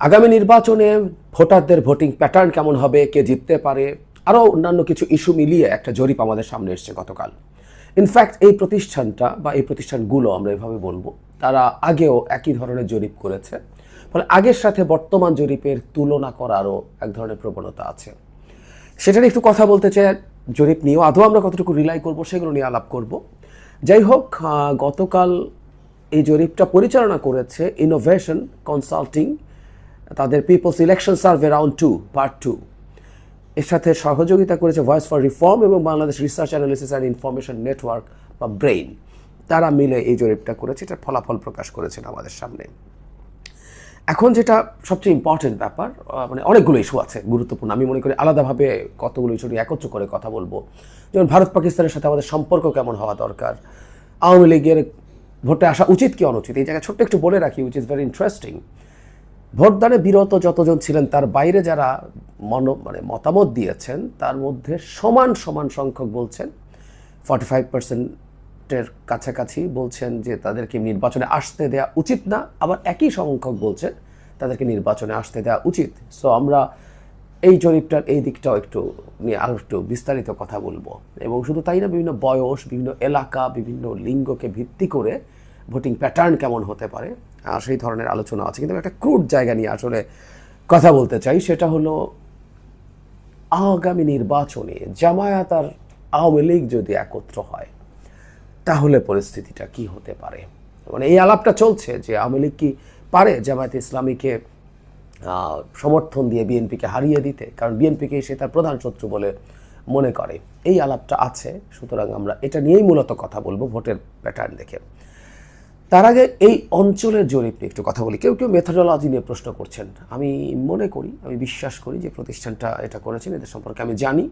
আগামী নির্বাচনে ভোটারদের ভোটিং প্যাটার্ন কেমন হবে, কে জিততে পারে, আরও অন্যান্য কিছু ইস্যু মিলিয়ে একটা জরিপ আমাদের সামনে এসছে গতকাল। ইনফ্যাক্ট এই প্রতিষ্ঠানটা বা এই প্রতিষ্ঠানগুলো আমরা এভাবে বলবো, তারা আগেও একই ধরনের জরিপ করেছে। ফলে আগের সাথে বর্তমান জরিপের তুলনা করারও এক ধরনের প্রবণতা আছে। সেটা নিয়ে একটু কথা বলতে চাই। জরিপ নিয়েও আদৌ আমরা কতটুকু রিলাই করবো সেগুলো নিয়ে আলাপ করব। যাই হোক, গতকাল এই জরিপটা পরিচালনা করেছে ইনোভেশন কনসাল্টিং, তাদের people's election survey round 2 part 2। এর সাথে সহযোগিতা করেছে ভয়েস ফর রিফর্ম এবং Bangladesh research analysis and information network বা ব্রেইন। তারা মিলে এই জরিপটা করেছে, এটার ফলাফল প্রকাশ করেছেন আমাদের সামনে। এখন যেটা সবচেয়ে ইম্পর্টেন্ট ব্যাপার, মানে অনেকগুলো ইস্যু আছে গুরুত্বপূর্ণ, আমি মনে করি আলাদাভাবে কতগুলো ইস্যু নিয়ে একত্র করে কথা বলবো। যেমন ভারত পাকিস্তানের সাথে আমাদের সম্পর্ক কেমন হওয়া দরকার, আওয়ামী লীগের ভোটে আসা উচিত কি অনুচিত, এই জায়গায় ছোট্ট একটু বলে রাখি, উইচ ইজ ভেরি ইন্টারেস্টিং। ভোটদানে বিরত যতজন ছিলেন তার বাইরে যারা মতামত দিয়েছেন তার মধ্যে সমান সমান সংখ্যক বলছেন, 45%-এর কাছাকাছি বলছেন যে তাদেরকে নির্বাচনে আসতে দেওয়া উচিত না, আবার একই সংখ্যক বলছেন তাদেরকে নির্বাচনে আসতে দেওয়া উচিত। সো আমরা এই জরিপটার এই দিকটাও একটু নিয়ে আরও একটু বিস্তারিত কথা বলবো। এবং শুধু তাই না, বিভিন্ন বয়স, বিভিন্ন এলাকা, বিভিন্ন লিঙ্গকে ভিত্তি করে ভোটিং প্যাটার্ন কেমন হতে পারে সেই ধরনের আলোচনা আছে। কিন্তু একটা ক্রুড জায়গা নিয়ে আসলে কথা বলতে চাই, সেটা হলো আগামী নির্বাচনে জামায়াত আর আওয়ামী লীগ যদি একত্র হয় তাহলে পরিস্থিতিটা কি হতে পারে। মানে এই আলাপটা চলছে যে আওয়ামী লীগ কি পারে জামায়াত ইসলামীকে সমর্থন দিয়ে বিএনপিকে হারিয়ে দিতে, কারণ বিএনপিকে সে তার প্রধান শত্রু বলে মনে করে। এই আলাপটা আছে, সুতরাং আমরা এটা নিয়েই মূলত কথা বলবো ভোটের প্যাটার্ন দেখে। তার আগে এই অঞ্চলের জরিপ নিয়ে একটু কথা বলি। কেউ কেউ মেথোডোলজি নিয়ে প্রশ্ন করছেন। আমি মনে করি, আমি বিশ্বাস করি যে প্রতিষ্ঠানটা এটা করেছেন, এদের সম্পর্কে আমি জানি,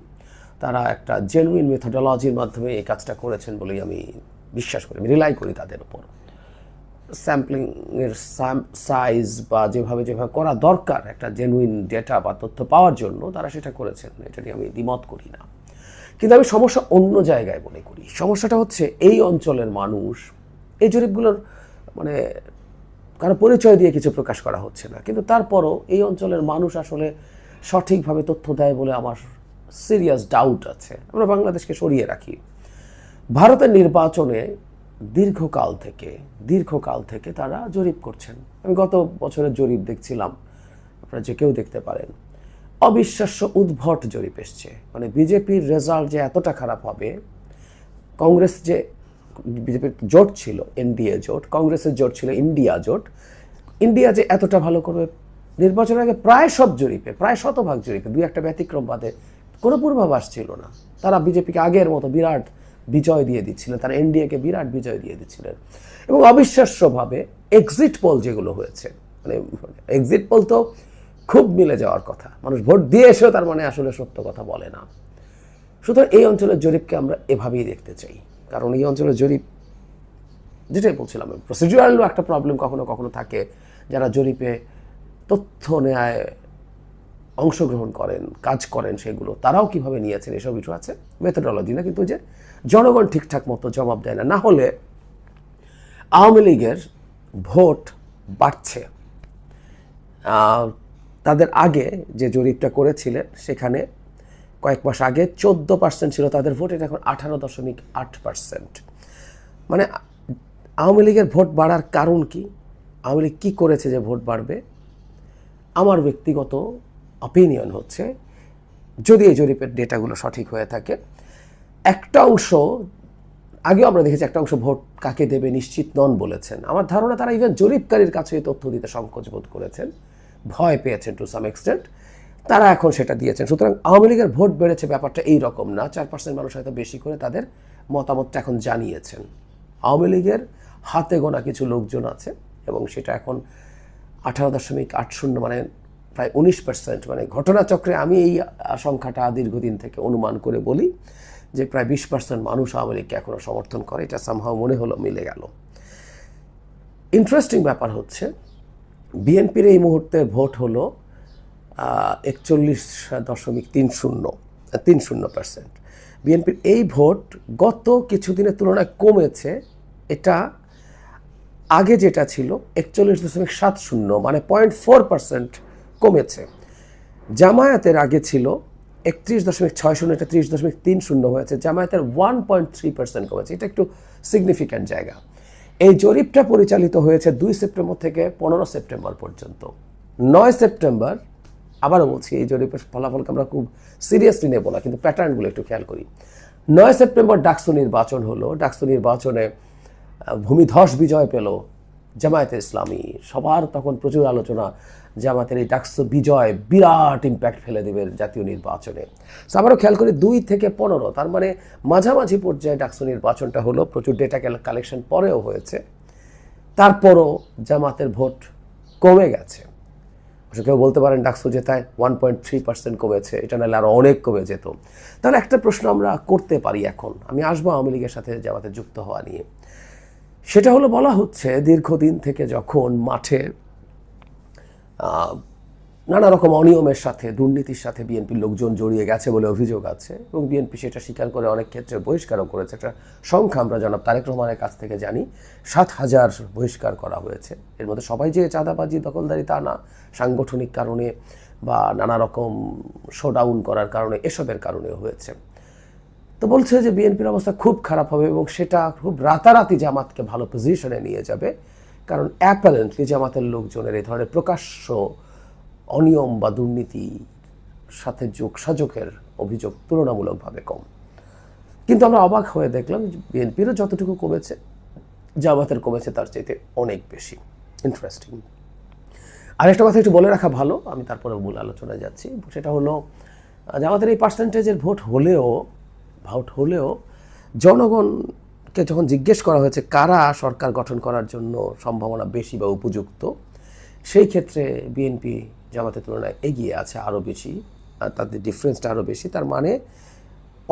তারা একটা জেনুইন মেথোডোলজির মাধ্যমে এই কাজটা করেছেন বলেই আমি বিশ্বাস করি, আমি রিলাই করি তাদের উপর। স্যাম্পলিংয়ের সাইজ বা যেভাবে করা দরকার একটা জেনুইন ডেটা বা তথ্য পাওয়ার জন্য তারা সেটা করেছেন, এটা নিয়ে আমি দ্বিমত করি না। কিন্তু আমি সমস্যা অন্য জায়গায় মনে করি। সমস্যাটা হচ্ছে এই অঞ্চলের মানুষ, এই জরিপগুলোর মানে কারো পরিচয় দিয়ে কিছু প্রকাশ করা হচ্ছে না, কিন্তু তারপরও এই অঞ্চলের মানুষ আসলে সঠিকভাবে তথ্য দেয় বলে আমার সিরিয়াস ডাউট আছে। আমরা বাংলাদেশকে সরিয়ে রাখি। ভারতের নির্বাচনে দীর্ঘকাল থেকে তারা জরিপ করছেন। আমি গত বছরের জরিপ দেখছিলাম, আপনারা যে কেউ দেখতে পারেন। অবিশ্বাস্য উদ্ভট জরিপ এসছে। মানে বিজেপির রেজাল্ট যে এতটা খারাপ হবে, কংগ্রেস যে বিজেপির জোট ছিল এনডিএ জোট, কংগ্রেসের জোট ছিল ইন্ডিয়া জোট, ইন্ডিয়া যে এতটা ভালো করবে নির্বাচনের আগে প্রায় সব জরিপে, প্রায় শতভাগ জরিপে, দুই একটা ব্যতিক্রম বাদে কোনো পূর্বাভাস ছিল না। তারা বিজেপিকে আগের মতো বিরাট বিজয় দিয়ে দিচ্ছিলেন, তারা এনডিএকে বিরাট বিজয় দিয়ে দিচ্ছিলেন। এবং অবিশ্বাস্যভাবে এক্সিট পোল যেগুলো হয়েছে, মানে এক্সিট পোল তো খুব মিলে যাওয়ার কথা, মানুষ ভোট দিয়ে এসেও তার মানে আসলে সত্য কথা বলে না। সুতরাং এই অঞ্চলের জরিপকে আমরা এভাবেই দেখতে চাই, কারণ এই অঞ্চলের জরিপ, যেটাই বলছিলাম, প্রসিডিউরালও একটা প্রবলেম কখনো কখনো থাকে। যারা জরিপে তথ্য নেয় অংশগ্রহণ করেন, কাজ করেন, সেগুলো তারাও কিভাবে নিয়েছেন এসব কিছু আছে, মেথোডোলজি না। কিন্তু যে জনগণ ঠিকঠাক মতো জবাব দেয় না, না হলে আওয়ামী লীগের ভোট বাড়ছে। তাদের আগে যে জরিপটা করেছিলেন সেখানে কয়েক মাস আগে 14% ছিল তাদের ভোট, এটা এখন 18.8%। মানে আওয়ামী লীগের ভোট বাড়ার কারণ কি, আওয়ামী লীগ কী করেছে যে ভোট বাড়বে? আমার ব্যক্তিগত অপিনিয়ন হচ্ছে, যদি এই জরিপের ডেটাগুলো সঠিক হয়ে থাকে, একটা অংশ, আগেও আমরা দেখেছি একটা অংশ ভোট কাকে দেবে নিশ্চিত নন বলেছেন। আমার ধারণা তারা ইভেন জরিপকারীর কাছে এই তথ্য দিতে সংকোচ বোধ করেছেন, ভয় পেয়েছেন টু সাম এক্সটেন্ট, তারা এখন সেটা দিয়েছেন। সুতরাং আওয়ামী লীগের ভোট বেড়েছে ব্যাপারটা এই রকম না। 4% মানুষ হয়তো বেশি করে তাদের মতামতটা এখন জানিয়েছেন। আওয়ামী লীগের হাতে গোনা কিছু লোকজন আছে এবং সেটা এখন 18.80, মানে প্রায় 19%। মানে ঘটনাচক্রে আমি এই সংখ্যাটা দীর্ঘদিন থেকে অনুমান করে বলি যে প্রায় 20% মানুষ আওয়ামী লীগকে এখনও সমর্থন করে। এটা সামহাও মনে হলো মিলে গেল। ইন্টারেস্টিং ব্যাপার হচ্ছে, বিএনপির এই মুহূর্তে ভোট হলো 41.30%। বিএনপির এই ভোট গত কিছুদিনের তুলনায় কমেছে। এটা আগে যেটা ছিল 41.70 মানে 0.4% কমেছে। জামায়াতের আগে ছিল 31.60, এটা 30.30 হয়েছে। জামায়াতের 1.3% কমেছে, এটা একটু সিগনিফিক্যান্ট জায়গা। এই জরিপটা পরিচালিত হয়েছে 2 সেপ্টেম্বর থেকে 15 সেপ্টেম্বর পর্যন্ত। 9 সেপ্টেম্বর, আবারও বলছি এই জরিপের ফলাফলকে আমরা খুব সিরিয়াসলি নেব না, কিন্তু প্যাটার্নগুলো একটু খেয়াল করি। 9 সেপ্টেম্বর ডাকসু নির্বাচন হলো। ডাকসু নির্বাচনে ভূমিধস বিজয় পেল জামায়াতে ইসলামী। সবার তখন প্রচুর আলোচনা, জামায়াতের এই ডাকসু বিজয় বিরাট ইম্প্যাক্ট ফেলে দেবে জাতীয় নির্বাচনে। আবারও খেয়াল করি 2 থেকে 15, তার মানে মাঝামাঝি পর্যায়ে ডাকসু নির্বাচনটা হলো। প্রচুর ডেটা কালেকশন পরেও হয়েছে, তারপরও জামাতের ভোট কমে গেছে। কেউ বলতে পারেন ডাকসু জেতায় 1.3% কমেছে, এটা নাহলে আরও অনেক কমে যেত। তাহলে একটা প্রশ্ন আমরা করতে পারি, এখন আমি আসবো আওয়ামী লীগের সাথে জামাতে যুক্ত হওয়া নিয়ে। সেটা হলো, বলা হচ্ছে দীর্ঘদিন থেকে যখন মাঠে নানা রকম অনিয়মের সাথে, দুর্নীতির সাথে বিএনপির লোকজন জড়িয়ে গেছে বলে অভিযোগ আছে, এবং বিএনপি সেটা স্বীকার করে অনেক ক্ষেত্রে বহিষ্কারও করেছে। একটা সংখ্যা আমরা জনাব তারেক রহমানের কাছ থেকে জানি, 7,000 বহিষ্কার করা হয়েছে। এর মধ্যে সবাই যে চাঁদাবাজি দখলদারি তা না, সাংগঠনিক কারণে বা নানা রকম শোডাউন করার কারণে, এসবের কারণেও হয়েছে। তো বলছে যে বিএনপির অবস্থা খুব খারাপ হবে এবং সেটা খুব রাতারাতি জামাতকে ভালো পজিশনে নিয়ে যাবে, কারণ অ্যাপারেন্টলি জামাতের লোকজনের এই ধরনের প্রকাশ্য অনিয়ম বা দুর্নীতির সাথে যোগসাযোগের অভিযোগ তুলনামূলকভাবে কম। কিন্তু আমরা অবাক হয়ে দেখলাম বিএনপিরও যতটুকু কমেছে, জামাতের কমেছে তার চাইতে অনেক বেশি। ইন্টারেস্টিং। আরেকটা কথা একটু বলে রাখা ভালো, আমি তারপরে মূল আলোচনায় যাচ্ছি। সেটা হলো, জামাতের এই পার্সেন্টেজের ভোট হলেও জনগণকে যখন জিজ্ঞেস করা হয়েছে কারা সরকার গঠন করার জন্য সম্ভাবনা বেশি বা উপযুক্ত, সেই ক্ষেত্রে বিএনপি জামাতের তুলনায় এগিয়ে আছে আরও বেশি, আর তাদের ডিফারেন্সটা আরও বেশি। তার মানে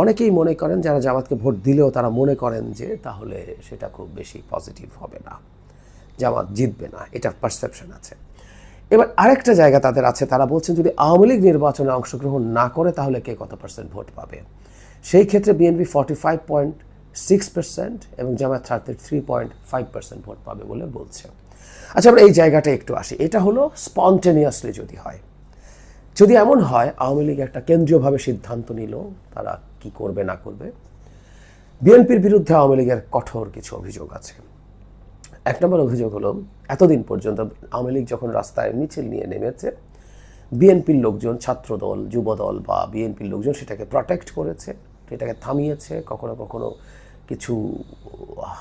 অনেকেই মনে করেন, যারা জামাতকে ভোট দিলেও তারা মনে করেন যে তাহলে সেটা খুব বেশি পজিটিভ হবে না, জামাত জিতবে না, এটা পারসেপশন আছে। এবার আরেকটা জায়গা তাদের আছে, তারা বলছেন যদি আওয়ামী লীগ নির্বাচনে অংশগ্রহণ না করে তাহলে কে কত পার্সেন্ট ভোট পাবে। সেই ক্ষেত্রে বিএনপি 45.6% এবং জামাত 33.5% ভোট পাবে বলে বলছে। আচ্ছা, আমরা এই জায়গাটা একটু আসি। এটা হলো স্পন্টেনিয়াসলি যদি হয়, যদি এমন হয় আওয়ামী লীগ একটা কেন্দ্রীয়ভাবে সিদ্ধান্ত নিল তারা কি করবে না করবে। বিএনপির বিরুদ্ধে আওয়ামী লীগের কঠোর কিছু অভিযোগ আছে। 1 নম্বর অভিযোগ হলো, এতদিন পর্যন্ত আওয়ামী লীগ যখন রাস্তায় মিছিল নিয়ে নেমেছে, বিএনপির লোকজন, ছাত্রদল, যুবদল বা বিএনপির লোকজন সেটাকে প্রটেক্ট করেছে, সেটাকে থামিয়েছে, কখনো কখনো কিছু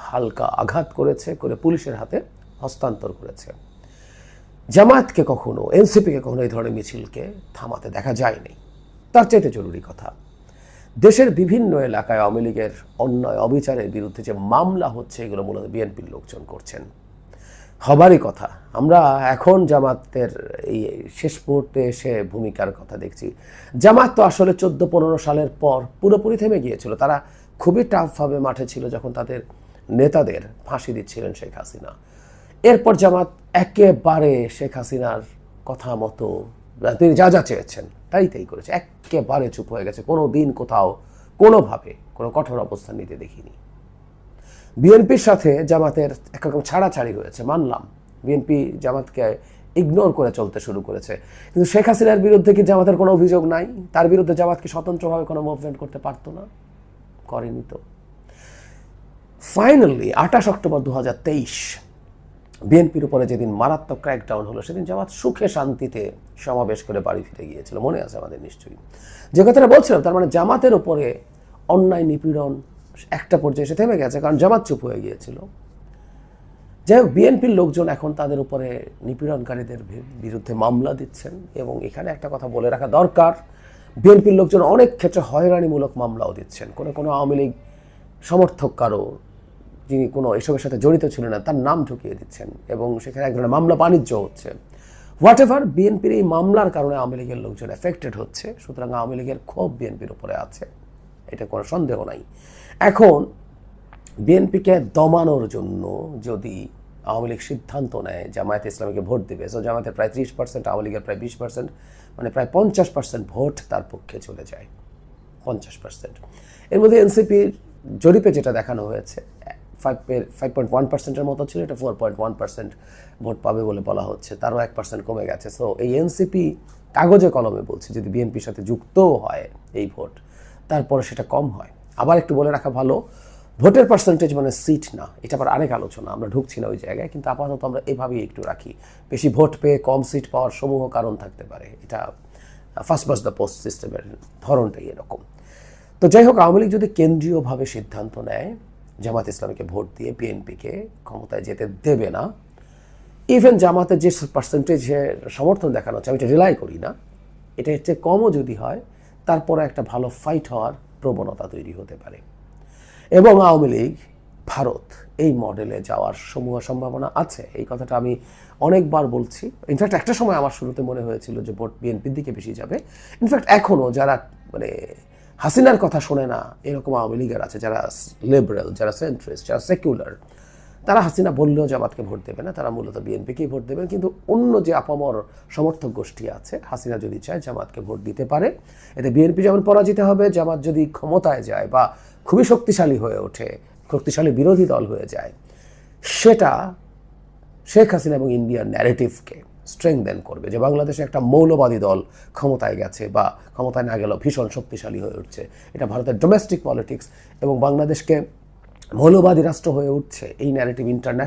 হালকা আঘাত করেছে, করে পুলিশের হাতে হস্তান্তর করেছে। জামায়াতকে কখনো, এনসিপিকে কখনো এই ধরনের মিছিলকে থামাতে দেখা যায়নি। তার চাইতে জরুরি কথা, দেশের বিভিন্ন এলাকায় আওয়ামী লীগের অন্যায় অবিচারের বিরুদ্ধে যে মামলা হচ্ছে, এগুলো মূলত বিএনপির লোকজন করছেন। হবারই কথা। আমরা এখন জামাতের এই শেষ মুহূর্তে এসে ভূমিকার কথা দেখছি। জামাত তো আসলে 14-15 সালের পর পুরোপুরি থেমে গিয়েছিল। তারা খুবই টাফভাবে মাঠে ছিল যখন তাদের নেতাদের ফাঁসি দিচ্ছিলেন শেখ হাসিনা। এরপর জামাত একেবারে শেখ হাসিনার কথা মতো তিনি যা যা চেয়েছেন তাই করেছে, একেবারে চুপ হয়ে গেছে। কোনো দিন কোথাও কোনোভাবে কোনো কঠোর অবস্থান নিতে দেখিনি। বিএনপির সাথে জামাতের একরকম ছাড়াছাড়ি হয়েছে, মানলাম। বিএনপি জামাতকে ইগনোর করে চলতে শুরু করেছে, কিন্তু শেখ হাসিনার বিরুদ্ধে কি জামাতের কোনো অভিযোগ নাই? তার বিরুদ্ধে জামাত কি স্বতন্ত্রভাবে কোনো মুভমেন্ট করতে পারতো না? করেনি তো। ফাইনালি 28 অক্টোবর 2023 বিএনপির উপরে যেদিন মারাত্মক ক্র্যাকডাউন হলো, সেদিন জামাত সুখে শান্তিতে সমাবেশ করে বাড়ি ফিরে গিয়েছিল, মনে আছে আমাদের নিশ্চয়ই। যে কথাটা বলছিলাম, তার মানে জামাতের উপরে অন্যায় নিপীড়ন একটা পর্যায়ে এসে থেমে গেছে, কারণ জামাত চুপ হয়ে গিয়েছিল। যাই হোক, বিএনপির লোকজন এখন তাদের উপরে নিপীড়নকারীদের বিরুদ্ধে মামলা দিচ্ছেন, এবং এখানে একটা কথা বলে রাখা দরকার, বিএনপির লোকজন অনেক ক্ষেত্রে হয়রানিমূলক মামলাও দিচ্ছেন। কোনো আওয়ামী লীগ সমর্থক কারো, যিনি কোনো এসবের সাথে জড়িত ছিলেন না, তার নাম ঢুকিয়ে দিচ্ছেন, এবং সেখানে এক ধরনের মামলা বাণিজ্য হচ্ছে। হোয়াট এভার, বিএনপির এই মামলার কারণে আওয়ামী লীগের লোকজন এফেক্টেড হচ্ছে, সুতরাং আওয়ামী লীগের ক্ষোভ বিএনপির উপরে আছে, এটা কোনো সন্দেহ নাই। এখন বিএনপিকে দমানোর জন্য যদি আওয়ামী লীগ সিদ্ধান্ত নেয় জামায়াতে ইসলামীকে ভোট দেবে, সো জামায়াতের প্রায় 30%, আওয়ামী লীগের প্রায় 20%, মানে প্রায় 50% ভোট তার পক্ষে চলে যায়। 50%। এর মধ্যে এনসিপির জরিপে যেটা দেখানো হয়েছে, 5.1%-এর মতো ছিল, এটা 4.1% ভোট পাবে বলে বলা হচ্ছে, তারও 1% কমে গেছে। সো এই এনসিপি কাগজে কলমে বলছে যদি বিএনপির সাথে যুক্তও হয় এই ভোট, তারপরে সেটা কম হয়। আবার একটু বলে রাখা ভালো, ভোটের পার্সেন্টেজ মানে সিট না, এটা আবার আরেক আলোচনা, আমরা ঢুকছি না ওই জায়গায়, কিন্তু আপাতত আমরা এভাবেই একটু রাখি। বেশি ভোট পেয়ে কম সিট পাওয়ার সমূহ কারণ থাকতে পারে, এটা ফার্স্ট পাস্ট দ্য পোস্ট সিস্টেমের ধরনটাই এরকম। তো যাই হোক, আওয়ামী লীগ যদি কেন্দ্রীয়ভাবে সিদ্ধান্ত নেয় জামাত ইসলামীকে ভোট দিয়ে বিএনপিকে ক্ষমতায় যেতে দেবে না, ইভেন জামাতের যে পার্সেন্টেজে সমর্থন দেখানো হচ্ছে, আমি এটা রিলাই করি না, এটা এর চেয়ে কমও যদি হয়, তারপরে একটা ভালো ফাইট হওয়ার প্রবণতা তৈরি হতে পারে। এবং আওয়ামী লীগ ভারত এই মডেলে যাওয়ার সমূহ সম্ভাবনা আছে, এই কথাটা আমি অনেকবার বলছি। ইনফ্যাক্ট একটা সময় আমার শুরুতে মনে হয়েছিল যে ভোট বিএনপির দিকে বেশি যাবে। ইনফ্যাক্ট এখনও যারা মানে হাসিনার কথা শোনে না এরকম আওয়ামী লীগের আছে, যারা লিবারেল, যারা সেন্ট্রিস্ট, যারা সেকুলার, তারা হাসিনা বললেও জামাতকে ভোট দেবে না, তারা মূলত বিএনপিকেই ভোট দেবেন। কিন্তু অন্য যে আপামর সমর্থক গোষ্ঠী আছে, হাসিনা যদি চায় জামাতকে ভোট দিতে পারে, এতে বিএনপি যেমন পরাজিত হবে, জামাত যদি ক্ষমতায় যায় বা খুবই শক্তিশালী হয়ে ওঠে, শক্তিশালী বিরোধী দল হয়ে যায়, সেটা শেখ হাসিনা এবং ইন্ডিয়ার ন্যারেটিভকে স্ট্রেংথেন করবে যে বাংলাদেশে একটা মৌলবাদী দল ক্ষমতায় গেছে বা ক্ষমতায় না গেলেও ভীষণ শক্তিশালী হয়ে উঠছে। এটা ভারতের ডোমেস্টিক পলিটিক্স এবং বাংলাদেশকে মৌলবাদী রাষ্ট্র হয়ে উঠছে, এই ন্যারেটিভ ইন্টারন্যাশনাল